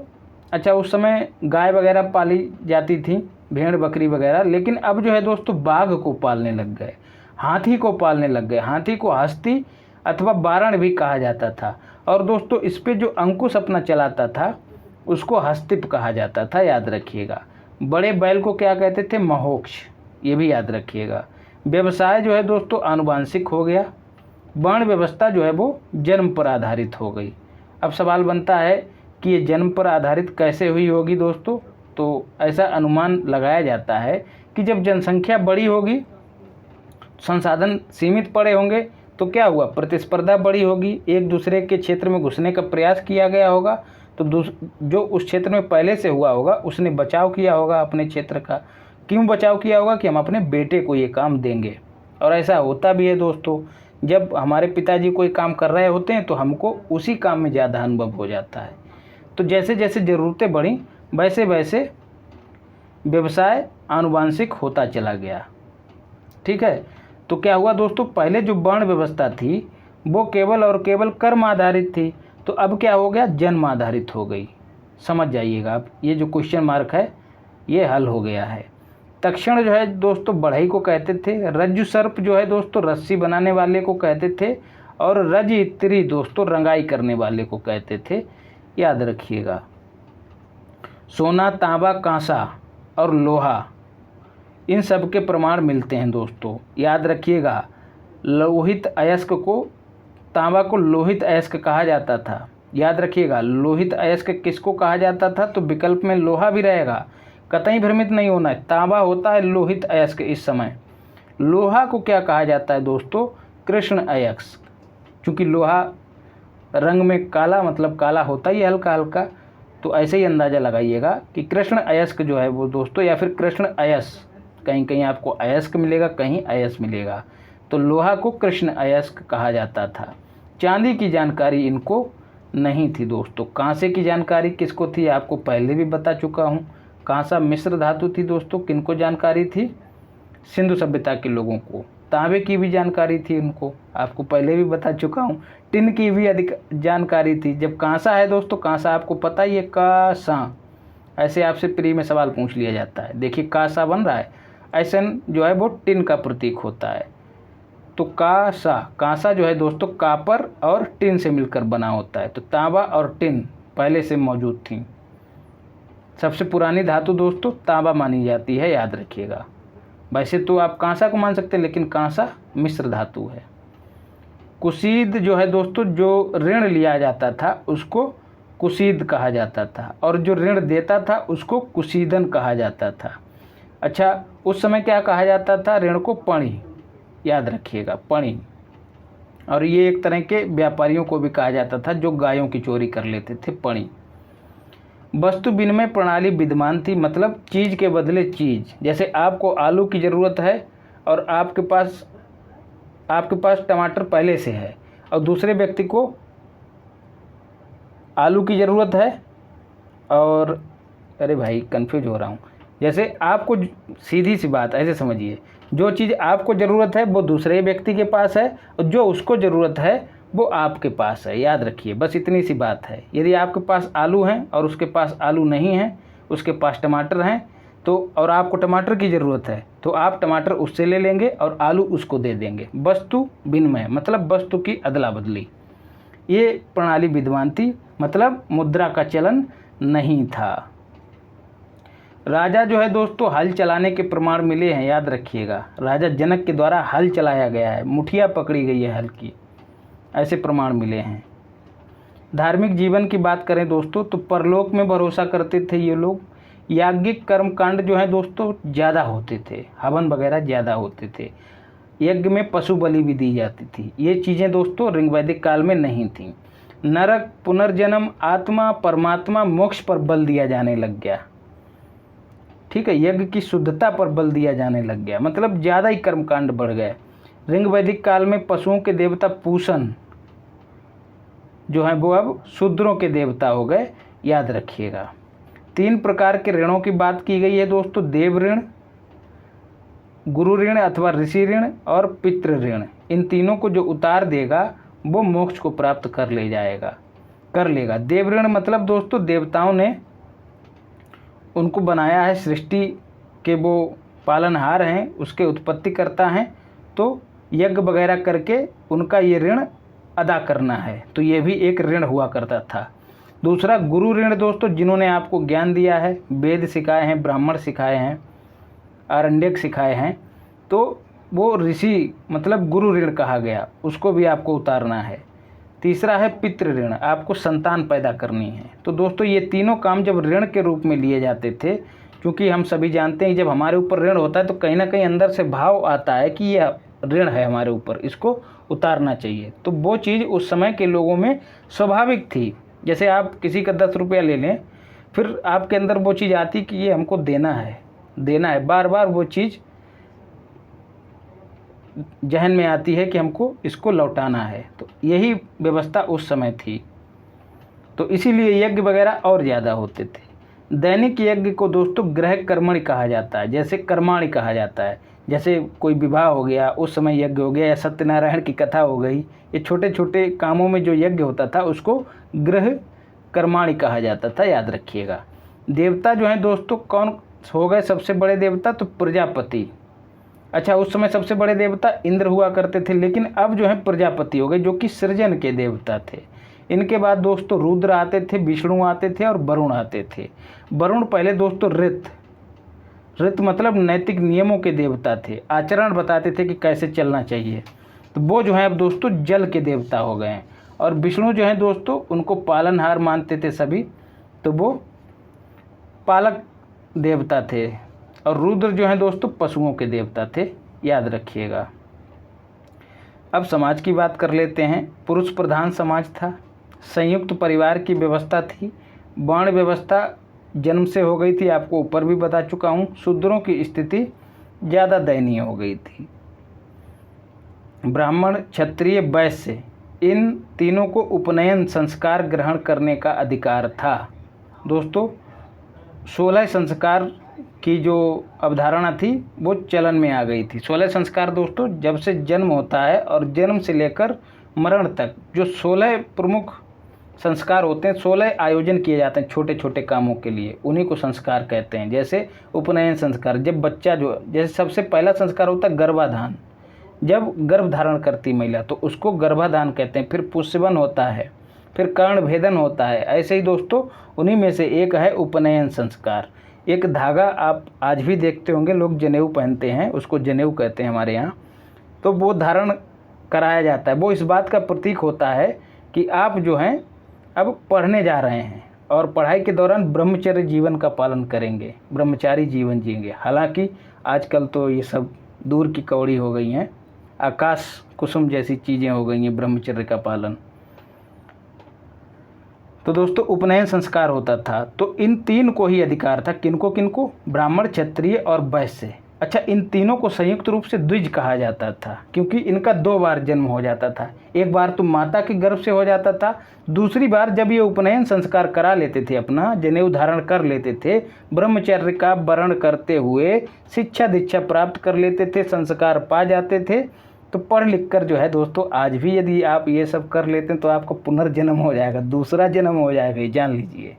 अच्छा उस समय गाय वगैरह पाली जाती थी, भेड़ बकरी वगैरह, लेकिन अब जो है दोस्तों बाघ को पालने लग गए, हाथी को पालने लग गए। हाथी को हस्ती अथवा बारण भी कहा जाता था। और दोस्तों इस पे जो अंकुश अपना चलाता था उसको हस्तिप कहा जाता था, याद रखिएगा। बड़े बैल को क्या कहते थे? महोक्ष, ये भी याद रखिएगा। व्यवसाय जो है दोस्तों आनुवांशिक हो गया। वर्ण व्यवस्था जो है वो जन्म पर आधारित हो गई। अब सवाल बनता है कि ये जन्म पर आधारित कैसे हुई होगी दोस्तों? तो ऐसा अनुमान लगाया जाता है कि जब जनसंख्या बड़ी होगी, संसाधन सीमित पड़े होंगे, तो क्या हुआ? प्रतिस्पर्धा बड़ी होगी, एक दूसरे के क्षेत्र में घुसने का प्रयास किया गया होगा, तो जो उस क्षेत्र में पहले से हुआ होगा उसने बचाव किया होगा अपने क्षेत्र का। क्यों बचाव किया होगा? कि हम अपने बेटे को ये काम देंगे। और ऐसा होता भी है दोस्तों, जब हमारे पिताजी कोई काम कर रहे होते हैं तो हमको उसी काम में ज़्यादा अनुभव हो जाता है। तो जैसे जैसे ज़रूरतें बढ़ी वैसे वैसे व्यवसाय आनुवांशिक होता चला गया। ठीक है, तो क्या हुआ दोस्तों? पहले जो वर्ण व्यवस्था थी वो केवल और केवल कर्म आधारित थी, तो अब क्या हो गया? जन्म आधारित हो गई। समझ जाइएगा आप, ये जो क्वेश्चन मार्क है ये हल हो गया है। तक्षण जो है दोस्तों बढ़ई को कहते थे। रज्जु सर्प जो है दोस्तों रस्सी बनाने वाले को कहते थे। और रज इत्री दोस्तों रंगाई करने वाले को कहते थे, याद रखिएगा। सोना, तांबा, कांसा और लोहा, इन सब के प्रमाण मिलते हैं दोस्तों, याद रखिएगा। लोहित अयस्क को, तांबा को लोहित अयस्क कहा जाता था, याद रखिएगा। लोहित अयस्क किसको कहा जाता था? तो विकल्प में लोहा भी रहेगा, कतई भ्रमित नहीं होना है। तांबा होता है लोहित अयस्क इस समय। लोहा को क्या कहा जाता है दोस्तों? कृष्ण अयस्क। चूँकि लोहा रंग में काला, मतलब काला होता ही हल्का हल्का, तो ऐसे ही अंदाज़ा लगाइएगा कि कृष्ण अयस्क जो है वो दोस्तों, या फिर कृष्ण अयस, कहीं कहीं आपको अयस्क मिलेगा, कहीं अयस मिलेगा, तो लोहा को कृष्ण अयस्क कहा जाता था। चांदी की जानकारी इनको नहीं थी दोस्तों। कांसे की जानकारी किसको थी? आपको पहले भी बता चुका हूँ। कांसा मिश्र धातु थी दोस्तों, किनको जानकारी थी? सिंधु सभ्यता के लोगों को। तांबे की भी जानकारी थी उनको, आपको पहले भी बता चुका हूँ। टिन की भी अधिक जानकारी थी। जब कांसा है दोस्तों, कांसा आपको पता ही है, कांसा, ऐसे आपसे प्री में सवाल पूछ लिया जाता है। देखिए कांसा बन रहा है, ऐसा जो है वो टिन का प्रतीक होता है। तो कांसा, कांसा जो है दोस्तों कापर और टिन से मिलकर बना होता है। तो तांबा और टिन पहले से मौजूद थी। सबसे पुरानी धातु दोस्तों तांबा मानी जाती है, याद रखिएगा। वैसे तो आप कांसा को मान सकते हैं, लेकिन कांसा मिश्र धातु है। कुसीद जो है दोस्तों, जो ऋण लिया जाता था उसको कुसीद कहा जाता था, और जो ऋण देता था उसको कुसीदन कहा जाता था। अच्छा, उस समय क्या कहा जाता था? ऋण को पणी, याद रखिएगा, पणी। और ये एक तरह के व्यापारियों को भी कहा जाता था जो गायों की चोरी कर लेते थे, पणी। वस्तु विनिमय प्रणाली विद्यमान थी, मतलब चीज़ के बदले चीज़। जैसे आपको आलू की ज़रूरत है और आपके पास टमाटर पहले से है, और दूसरे व्यक्ति को आलू की ज़रूरत है, और अरे भाई कंफ्यूज हो रहा हूँ। जैसे आपको, सीधी सी बात ऐसे समझिए, जो चीज़ आपको ज़रूरत है वो दूसरे व्यक्ति के पास है, और जो उसको ज़रूरत है वो आपके पास है, याद रखिए। बस इतनी सी बात है। यदि आपके पास आलू हैं और उसके पास आलू नहीं है, उसके पास टमाटर हैं, तो और आपको टमाटर की ज़रूरत है, तो आप टमाटर उससे ले लेंगे और आलू उसको दे देंगे। वस्तु विनिमय मतलब वस्तु की अदला बदली, ये प्रणाली विद्यमान थी, मतलब मुद्रा का चलन नहीं था। राजा जो है दोस्तों हल चलाने के प्रमाण मिले हैं, याद रखिएगा। राजा जनक के द्वारा हल चलाया गया है, मुठिया पकड़ी गई है हल की, ऐसे प्रमाण मिले हैं। धार्मिक जीवन की बात करें दोस्तों, तो परलोक में भरोसा करते थे ये लोग। याज्ञिक कर्मकांड जो है दोस्तों ज़्यादा होते थे, हवन वगैरह ज़्यादा होते थे। यज्ञ में पशु बलि भी दी जाती थी। ये चीज़ें दोस्तों ऋग्वैदिक काल में नहीं थीं। नरक, पुनर्जन्म, आत्मा, परमात्मा, मोक्ष पर बल दिया जाने लग गया। ठीक है, यज्ञ की शुद्धता पर बल दिया जाने लग गया, मतलब ज़्यादा ही कर्मकांड बढ़ गए। ऋग वैदिक काल में पशुओं के देवता पूषण जो हैं वो अब शूद्रों के देवता हो गए, याद रखिएगा। 3 प्रकार के ऋणों की बात की गई है दोस्तों, देव ऋण, गुरु ऋण अथवा ऋषि ऋण और पितृ ऋण। इन तीनों को जो उतार देगा वो मोक्ष को प्राप्त कर लेगा। देव ऋण मतलब दोस्तों देवताओं ने उनको बनाया है, सृष्टि के वो पालनहार हैं, उसके उत्पत्तिकर्ता हैं, तो यज्ञ वगैरह करके उनका ये ऋण अदा करना है, तो ये भी एक ऋण हुआ करता था। दूसरा गुरु ऋण दोस्तों, जिन्होंने आपको ज्ञान दिया है, वेद सिखाए हैं, ब्राह्मण सिखाए हैं, आरण्यक सिखाए हैं, तो वो ऋषि मतलब गुरु ऋण कहा गया, उसको भी आपको उतारना है। तीसरा है पितृ ऋण, आपको संतान पैदा करनी है। तो दोस्तों ये तीनों काम जब ऋण के रूप में लिए जाते थे, क्योंकि हम सभी जानते हैं जब हमारे ऊपर ऋण होता है तो कहीं ना कहीं अंदर से भाव आता है कि यह ऋण है हमारे ऊपर, इसको उतारना चाहिए। तो वो चीज़ उस समय के लोगों में स्वाभाविक थी। जैसे आप किसी का 10 रुपया ले लें, फिर आपके अंदर वो चीज़ आती कि ये हमको देना है, बार बार वो चीज़ जहन में आती है कि हमको इसको लौटाना है। तो यही व्यवस्था उस समय थी, तो इसीलिए यज्ञ वगैरह और ज़्यादा होते थे। दैनिक यज्ञ को दोस्तों ग्रह कर्मणि कहा जाता है, जैसे कर्माणि कहा जाता है। जैसे कोई विवाह हो गया उस समय यज्ञ हो गया, या सत्यनारायण की कथा हो गई, ये छोटे छोटे कामों में जो यज्ञ होता था उसको ग्रह कर्माणि कहा जाता था, याद रखिएगा। देवता जो हैं दोस्तों कौन हो गए सबसे बड़े देवता, तो प्रजापति। अच्छा, उस समय सबसे बड़े देवता इंद्र हुआ करते थे, लेकिन अब जो है प्रजापति हो गए, जो कि सृजन के देवता थे। इनके बाद दोस्तों रुद्र आते थे, विष्णु आते थे और वरुण आते थे। वरुण पहले दोस्तों ऋत मतलब नैतिक नियमों के देवता थे, आचरण बताते थे कि कैसे चलना चाहिए, तो वो जो है अब दोस्तों जल के देवता हो गए हैं। और विष्णु जो है दोस्तों उनको पालनहार मानते थे सभी, तो वो पालक देवता थे। और रुद्र जो है दोस्तों पशुओं के देवता थे, याद रखिएगा। अब समाज की बात कर लेते हैं। पुरुष प्रधान समाज था, संयुक्त परिवार की व्यवस्था थी, वर्ण व्यवस्था जन्म से हो गई थी, आपको ऊपर भी बता चुका हूँ। शूद्रों की स्थिति ज़्यादा दयनीय हो गई थी। ब्राह्मण, क्षत्रिय, वैश्य, इन तीनों को उपनयन संस्कार ग्रहण करने का अधिकार था। दोस्तों 16 संस्कार की जो अवधारणा थी वो चलन में आ गई थी। 16 संस्कार दोस्तों जब से जन्म होता है और जन्म से लेकर मरण तक जो 16 प्रमुख संस्कार होते हैं, 16 आयोजन किए जाते हैं छोटे छोटे कामों के लिए, उन्हीं को संस्कार कहते हैं। जैसे उपनयन संस्कार, जब बच्चा जो जैसे सबसे पहला संस्कार होता है गर्भाधान, जब गर्भ धारण करती महिला तो उसको गर्भाधान कहते हैं। फिर पुष्यवन होता है, फिर कर्णभेदन होता है। ऐसे ही दोस्तों उन्हीं में से एक है उपनयन संस्कार। एक धागा आप आज भी देखते होंगे, लोग जनेऊ पहनते हैं, उसको जनेऊ कहते हैं हमारे यहाँ, तो वो धारण कराया जाता है। वो इस बात का प्रतीक होता है कि आप जो हैं अब पढ़ने जा रहे हैं और पढ़ाई के दौरान ब्रह्मचर्य जीवन का पालन करेंगे, ब्रह्मचारी जीवन जिएंगे। हालांकि आजकल तो ये सब दूर की कौड़ी हो गई हैं, आकाश कुसुम जैसी चीज़ें हो गई हैं ब्रह्मचर्य का पालन। तो दोस्तों उपनयन संस्कार होता था, तो इन 3 को ही अधिकार था। किनको किनको? ब्राह्मण, क्षत्रिय और वैश्य। अच्छा, इन तीनों को संयुक्त रूप से द्विज कहा जाता था, क्योंकि इनका 2 बार जन्म हो जाता था। एक बार तो माता के गर्भ से हो जाता था, दूसरी बार जब ये उपनयन संस्कार करा लेते थे, अपना जनेऊ धारण कर लेते थे, ब्रह्मचर्य का वर्ण करते हुए शिक्षा दीक्षा प्राप्त कर लेते थे, संस्कार पा जाते थे, तो पढ़ लिख कर जो है दोस्तों आज भी यदि आप ये सब कर लेते हैं तो आपको पुनर्जन्म हो जाएगा, दूसरा जन्म हो जाएगा, ये जान लीजिए।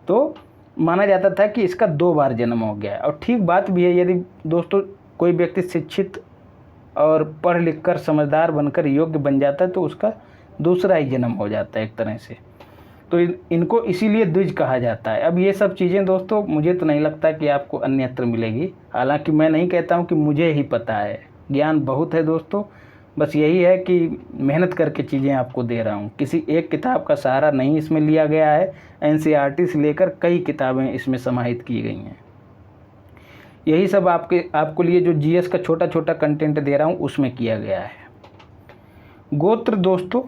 तो माना जाता था कि इसका 2 बार जन्म हो गया है। और ठीक बात भी है, यदि दोस्तों कोई व्यक्ति शिक्षित और पढ़ लिख कर समझदार बनकर योग्य बन जाता है तो उसका दूसरा ही जन्म हो जाता है एक तरह से। तो इनको इसीलिए द्विज कहा जाता है। अब ये सब चीज़ें दोस्तों मुझे तो नहीं लगता कि आपको अन्यत्र मिलेगी, हालांकि मैं नहीं कहता हूँ कि मुझे ही पता है, ज्ञान बहुत है दोस्तों, बस यही है कि मेहनत करके चीज़ें आपको दे रहा हूँ। किसी एक किताब का सहारा नहीं इसमें लिया गया है, NCERT से लेकर कई किताबें इसमें समाहित की गई हैं। यही सब आपको लिए जो GS का छोटा छोटा कंटेंट दे रहा हूँ उसमें किया गया है। गोत्र दोस्तों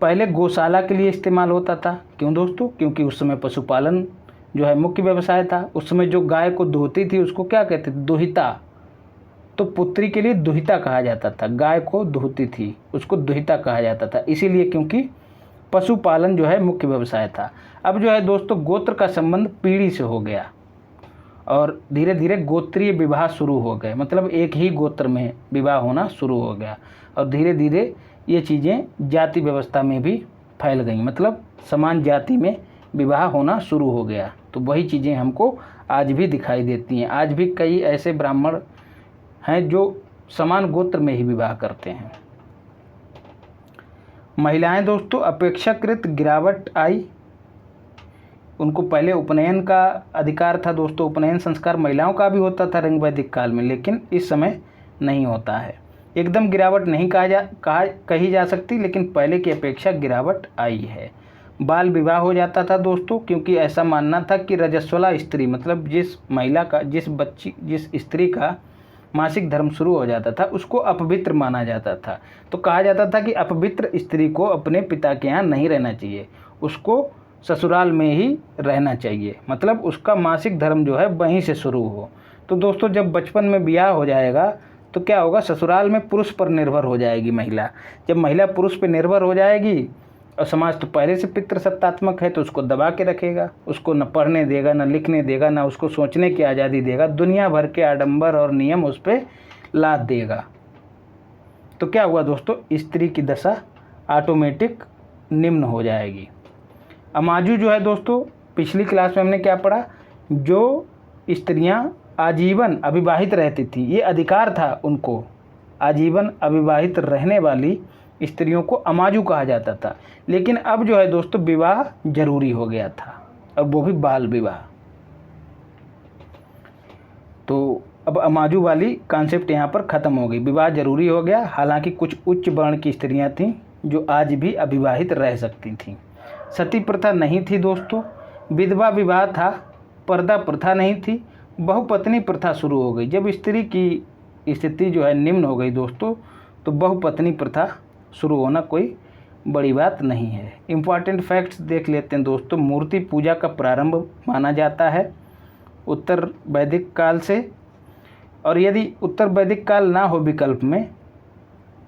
पहले गौशाला के लिए इस्तेमाल होता था। क्यों दोस्तों? क्योंकि उस समय पशुपालन जो है मुख्य व्यवसाय था। उस समय जो गाय को दोहती थी उसको क्या कहते थे? दुहिता। तो पुत्री के लिए दुहिता कहा जाता था। गाय को दोहती थी उसको दुहिता कहा जाता था, इसीलिए क्योंकि पशुपालन जो है मुख्य व्यवसाय था। अब जो है दोस्तों गोत्र का संबंध पीढ़ी से हो गया और धीरे धीरे गोत्रीय विवाह शुरू हो गए, मतलब एक ही गोत्र में विवाह होना शुरू हो गया और धीरे धीरे ये चीज़ें जाति व्यवस्था में भी फैल गई, मतलब समान जाति में विवाह होना शुरू हो गया। तो वही चीज़ें हमको आज भी दिखाई देती हैं। आज भी कई ऐसे ब्राह्मण हैं जो समान गोत्र में ही विवाह करते हैं। महिलाएं दोस्तों अपेक्षाकृत गिरावट आई। उनको पहले उपनयन का अधिकार था दोस्तों। उपनयन संस्कार महिलाओं का भी होता था रिंग वैदिक काल में, लेकिन इस समय नहीं होता है। एकदम गिरावट नहीं कही जा सकती, लेकिन पहले की अपेक्षा गिरावट आई है। बाल विवाह हो जाता था दोस्तों, क्योंकि ऐसा मानना था कि रजस्वला स्त्री, मतलब जिस स्त्री का मासिक धर्म शुरू हो जाता था उसको अपवित्र माना जाता था। तो कहा जाता था कि अपवित्र स्त्री को अपने पिता के यहाँ नहीं रहना चाहिए, उसको ससुराल में ही रहना चाहिए, मतलब उसका मासिक धर्म जो है वहीं से शुरू हो। तो दोस्तों जब बचपन में ब्याह हो जाएगा तो क्या होगा? ससुराल में पुरुष पर निर्भर हो जाएगी महिला। जब महिला पुरुष पर निर्भर हो जाएगी और समाज तो पहले से पितृसत्तात्मक है तो उसको दबा के रखेगा, उसको न पढ़ने देगा, न लिखने देगा, न उसको सोचने की आज़ादी देगा, दुनिया भर के आडंबर और नियम उस पर लाद देगा। तो क्या हुआ दोस्तों? स्त्री की दशा ऑटोमेटिक निम्न हो जाएगी। अमाजू जो है दोस्तों, पिछली क्लास में हमने क्या पढ़ा? जो स्त्रियां आजीवन अविवाहित रहती थी, ये अधिकार था उनको। आजीवन अविवाहित रहने वाली स्त्रियों को अमाजू कहा जाता था। लेकिन अब जो है दोस्तों विवाह जरूरी हो गया था, अब वो भी बाल विवाह। तो अब अमाजू वाली कॉन्सेप्ट यहाँ पर ख़त्म हो गई, विवाह जरूरी हो गया। हालांकि कुछ उच्च वर्ण की स्त्रियाँ थीं जो आज भी अविवाहित रह सकती थीं। सती प्रथा नहीं थी दोस्तों, विधवा विवाह था, पर्दा प्रथा नहीं थी, बहुपत्नी प्रथा शुरू हो गई। जब स्त्री की स्थिति जो है निम्न हो गई दोस्तों, तो बहुपत्नी प्रथा शुरू होना कोई बड़ी बात नहीं है। इम्पॉर्टेंट फैक्ट्स देख लेते हैं दोस्तों। मूर्ति पूजा का प्रारंभ माना जाता है उत्तर वैदिक काल से, और यदि उत्तर वैदिक काल ना हो विकल्प में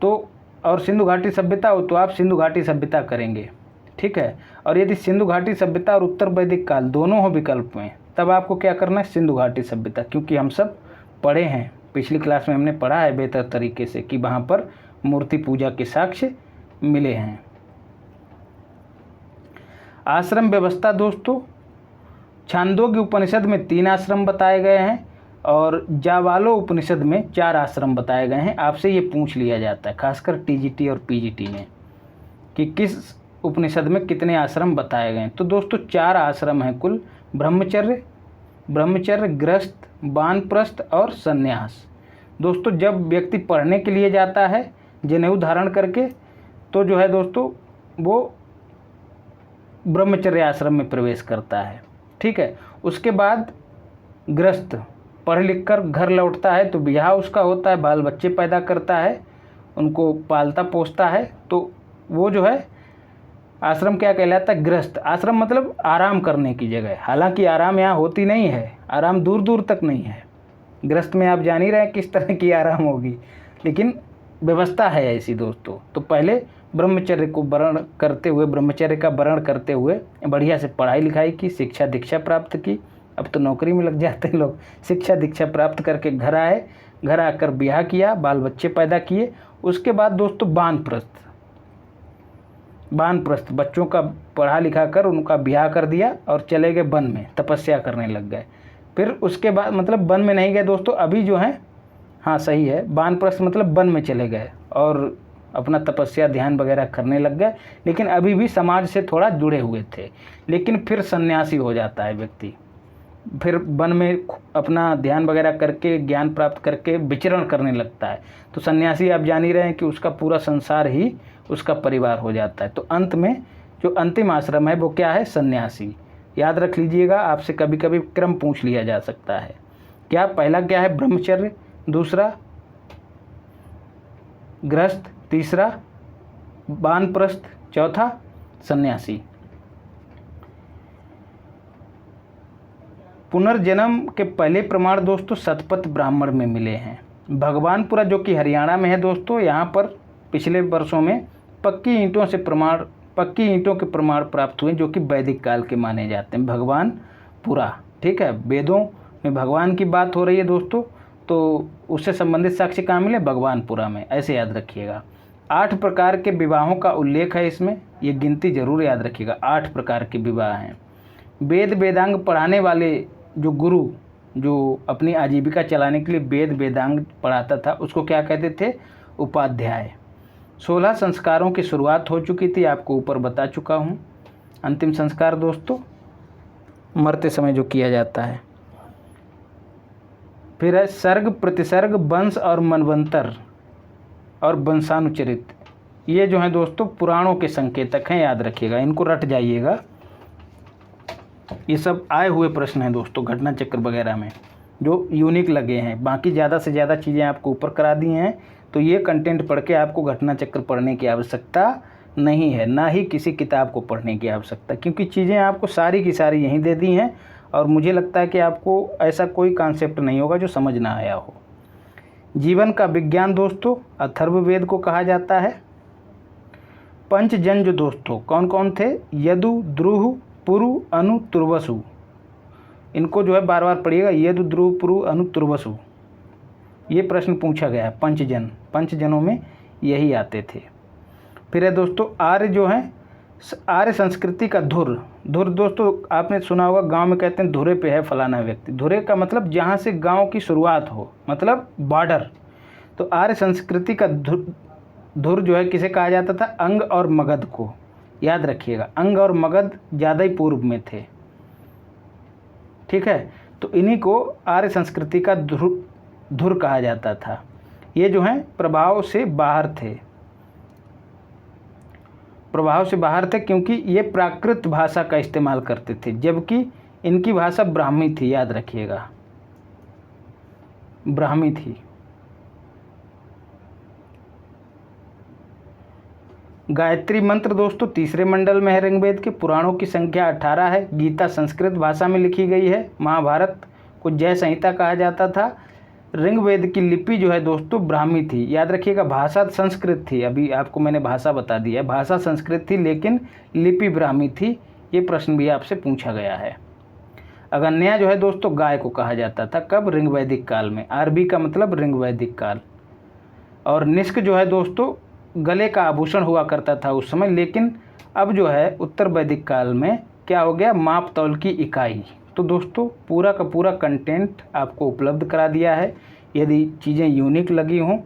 तो, और सिंधु घाटी सभ्यता हो तो आप सिंधु घाटी सभ्यता करेंगे, ठीक है। और यदि सिंधु घाटी सभ्यता और उत्तर वैदिक काल दोनों हो विकल्प में, तब आपको क्या करना है? सिंधु घाटी सभ्यता, क्योंकि हम सब पढ़े हैं, पिछली क्लास में हमने पढ़ा है बेहतर तरीके से कि वहाँ पर मूर्ति पूजा के साक्ष्य मिले हैं। आश्रम व्यवस्था दोस्तों, छांदोग्य उपनिषद में 3 आश्रम बताए गए हैं और जावालो उपनिषद में 4 आश्रम बताए गए हैं। आपसे ये पूछ लिया जाता है खासकर टीजीटी और पीजीटी में कि किस उपनिषद में कितने आश्रम बताए गए हैं। तो दोस्तों 4 आश्रम हैं कुल: ब्रह्मचर्य, गृहस्थ, वानप्रस्थ और संन्यास। दोस्तों जब व्यक्ति पढ़ने के लिए जाता है जनेऊ धारण करके, तो जो है दोस्तों वो ब्रह्मचर्य आश्रम में प्रवेश करता है, ठीक है। उसके बाद गृहस्थ पढ़ लिख कर घर लौटता है तो ब्याह उसका होता है, बाल बच्चे पैदा करता है, उनको पालता पोसता है, तो वो जो है आश्रम क्या कहलाता है? गृहस्थ आश्रम, मतलब आराम करने की जगह। हालांकि आराम यहाँ होती नहीं है, आराम दूर दूर तक नहीं है। गृहस्थ में आप जान ही रहे हैं किस तरह की आराम होगी, लेकिन व्यवस्था है ऐसी दोस्तों। तो पहले ब्रह्मचर्य को वर्ण करते हुए, ब्रह्मचर्य का वर्ण करते हुए बढ़िया से पढ़ाई लिखाई की, शिक्षा दीक्षा प्राप्त की। अब तो नौकरी में लग जाते हैं लोग। शिक्षा दीक्षा प्राप्त करके घर आए, घर आकर ब्याह किया, बाल बच्चे पैदा किए। उसके बाद दोस्तों वानप्रस्थ बच्चों का पढ़ा लिखा कर उनका ब्याह कर दिया और चले गए वन में, तपस्या करने लग गए। फिर उसके बाद, मतलब वन में नहीं गए दोस्तों, अभी जो है, हाँ सही है, वानप्रस्थ मतलब वन में चले गए और अपना तपस्या ध्यान वगैरह करने लग गए, लेकिन अभी भी समाज से थोड़ा जुड़े हुए थे। लेकिन फिर सन्यासी हो जाता है व्यक्ति, फिर वन में अपना ध्यान वगैरह करके ज्ञान प्राप्त करके विचरण करने लगता है। तो सन्यासी आप जान ही रहे हैं कि उसका पूरा संसार ही उसका परिवार हो जाता है। तो अंत में जो अंतिम आश्रम है वो क्या है? सन्यासी। याद रख लीजिएगा, आपसे कभी कभी क्रम पूछ लिया जा सकता है। क्या पहला क्या है? ब्रह्मचर्य, दूसरा गृहस्थ, तीसरा वानप्रस्थ, चौथा सन्यासी। पुनर्जन्म के पहले प्रमाण दोस्तों शतपथ ब्राह्मण में मिले हैं। भगवानपुरा जो कि हरियाणा में है दोस्तों, यहाँ पर पिछले वर्षों में पक्की ईंटों के प्रमाण प्राप्त हुए जो कि वैदिक काल के माने जाते हैं। भगवानपुरा, ठीक है, वेदों में भगवान की बात हो रही है दोस्तों, तो उससे संबंधित साक्ष्य कहाँ मिले? भगवानपुरा में, ऐसे याद रखिएगा। 8 प्रकार के विवाहों का उल्लेख है इसमें, ये गिनती जरूर याद रखिएगा। 8 प्रकार के विवाह हैं। वेद वेदांग पढ़ाने वाले जो गुरु, जो अपनी आजीविका चलाने के लिए वेद वेदांग पढ़ाता था, उसको क्या कहते थे? उपाध्याय। 16 संस्कारों की शुरुआत हो चुकी थी, आपको ऊपर बता चुका हूँ। अंतिम संस्कार दोस्तों मरते समय जो किया जाता है। फिर है सर्ग, प्रतिसर्ग, वंश और मनवंतर और वंशानुचरित। ये जो हैं दोस्तों पुराणों के संकेतक हैं, याद रखिएगा, इनको रट जाइएगा। ये सब आए हुए प्रश्न हैं दोस्तों घटना चक्र वगैरह में जो यूनिक लगे हैं। बाकी ज़्यादा से ज़्यादा चीज़ें आपको ऊपर करा दी हैं, तो ये कंटेंट पढ़ के आपको घटना चक्र पढ़ने की आवश्यकता नहीं है, ना ही किसी किताब को पढ़ने की आवश्यकता, क्योंकि चीज़ें आपको सारी की सारी यहीं दे दी हैं। और मुझे लगता है कि आपको ऐसा कोई कॉन्सेप्ट नहीं होगा जो समझ ना आया हो। जीवन का विज्ञान दोस्तों अथर्ववेद को कहा जाता है। पंचजन जो दोस्तों कौन कौन थे? यदु, द्रुह, पुरु, अनु, तुर्वसु। इनको जो है बार बार पढ़िएगा, यदु, द्रुह, पुरु, अनु, तुर्वसु। ये प्रश्न पूछा गया है। पंचजनों में यही आते थे। फिर है दोस्तों आर्य जो है, आर्य संस्कृति का धुर दोस्तों आपने सुना होगा, गांव में कहते हैं धुरे पे है फलाना व्यक्ति। धुरे का मतलब जहां से गांव की शुरुआत हो, मतलब बॉर्डर। तो आर्य संस्कृति का धुर जो है किसे कहा जाता था? अंग और मगध को। याद रखिएगा, अंग और मगध ज़्यादा ही पूर्व में थे, ठीक है। तो इन्हीं को आर्य संस्कृति का धुर कहा जाता था। ये जो हैं प्रभाव से बाहर थे क्योंकि ये प्राकृत भाषा का इस्तेमाल करते थे, जबकि इनकी भाषा ब्राह्मी थी। याद रखिएगा, ब्राह्मी थी। गायत्री मंत्र दोस्तों तीसरे मंडल में है ऋग्वेद के। पुराणों की संख्या 18 है। गीता संस्कृत भाषा में लिखी गई है। महाभारत को जय संहिता कहा जाता था। ऋग्वेद की लिपि जो है दोस्तों ब्राह्मी थी। याद रखिएगा, भाषा संस्कृत थी। अभी आपको मैंने भाषा बता दी है, भाषा संस्कृत थी लेकिन लिपि ब्राह्मी थी। ये प्रश्न भी आपसे पूछा गया है। अगन्या जो है दोस्तों गाय को कहा जाता था। कब? ऋग्वैदिक काल में। आरबी का मतलब ऋग्वैदिक काल। और निष्क जो है दोस्तों गले का आभूषण हुआ करता था उस समय, लेकिन अब जो है उत्तर वैदिक काल में क्या हो गया? माप तौल की इकाई। तो दोस्तों पूरा का पूरा कंटेंट आपको उपलब्ध करा दिया है। यदि चीज़ें यूनिक लगी हों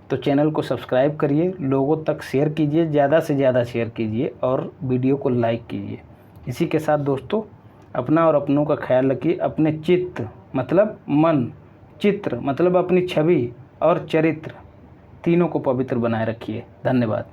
तो चैनल को सब्सक्राइब करिए, लोगों तक शेयर कीजिए, ज़्यादा से ज़्यादा शेयर कीजिए और वीडियो को लाइक कीजिए। इसी के साथ दोस्तों अपना और अपनों का ख्याल रखिए। अपने चित्त मतलब मन, चित्र मतलब अपनी छवि और चरित्र, तीनों को पवित्र बनाए रखिए। धन्यवाद।